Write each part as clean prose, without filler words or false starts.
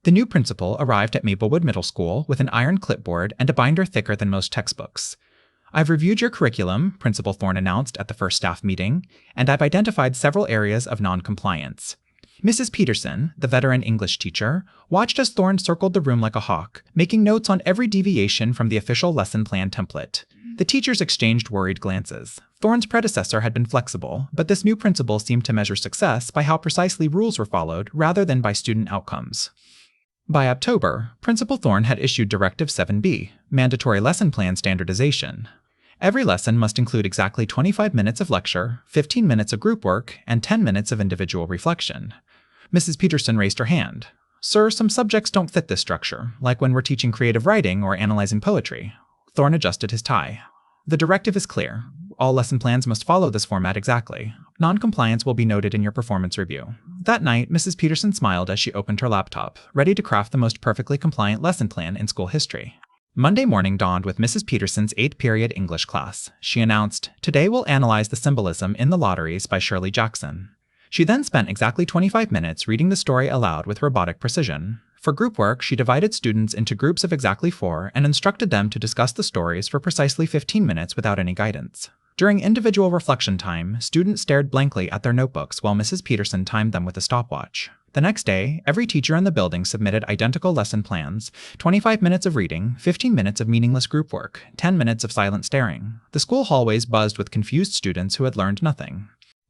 The new principal arrived at Maplewood Middle School with an iron clipboard and a binder thicker than most textbooks. "I've reviewed your curriculum," Principal Thorne announced at the first staff meeting, "and I've identified several areas of non-compliance." Mrs. Peterson, the veteran English teacher, watched as Thorne circled the room like a hawk, making notes on every deviation from the official lesson plan template. The teachers exchanged worried glances. Thorne's predecessor had been flexible, but this new principal seemed to measure success by how precisely rules were followed rather than by student outcomes. By October, Principal Thorne had issued Directive 7B, Mandatory Lesson Plan Standardization. Every lesson must include exactly 25 minutes of lecture, 15 minutes of group work, and 10 minutes of individual reflection. Mrs. Peterson raised her hand. "Sir, some subjects don't fit this structure, like when we're teaching creative writing or analyzing poetry." Thorne adjusted his tie. "The directive is clear. All lesson plans must follow this format exactly. Non-compliance will be noted in your performance review." That night, Mrs. Peterson smiled as she opened her laptop, ready to craft the most perfectly compliant lesson plan in school history. Monday morning dawned with Mrs. Peterson's 8th period English class. She announced, "Today we'll analyze the symbolism in the lotteries by Shirley Jackson." She then spent exactly 25 minutes reading the story aloud with robotic precision. For group work, she divided students into groups of exactly 4 and instructed them to discuss the stories for precisely 15 minutes without any guidance. During individual reflection time, students stared blankly at their notebooks while Mrs. Peterson timed them with a stopwatch. The next day, every teacher in the building submitted identical lesson plans, 25 minutes of reading, 15 minutes of meaningless group work, 10 minutes of silent staring. The school hallways buzzed with confused students who had learned nothing.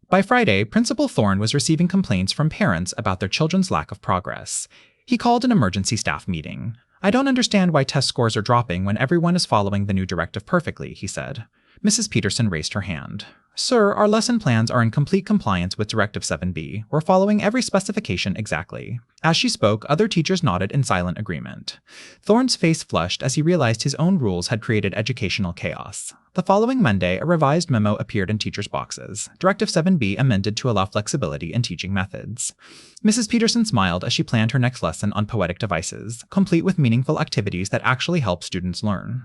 By Friday, Principal Thorne was receiving complaints from parents about their children's lack of progress. He called an emergency staff meeting. "I don't understand why test scores are dropping when everyone is following the new directive perfectly," he said. Mrs. Peterson raised her hand. "Sir, our lesson plans are in complete compliance with Directive 7B. We're following every specification exactly." As she spoke, other teachers nodded in silent agreement. Thorne's face flushed as he realized his own rules had created educational chaos. The following Monday, a revised memo appeared in teachers' boxes. Directive 7B amended to allow flexibility in teaching methods. Mrs. Peterson smiled as she planned her next lesson on poetic devices, complete with meaningful activities that actually help students learn.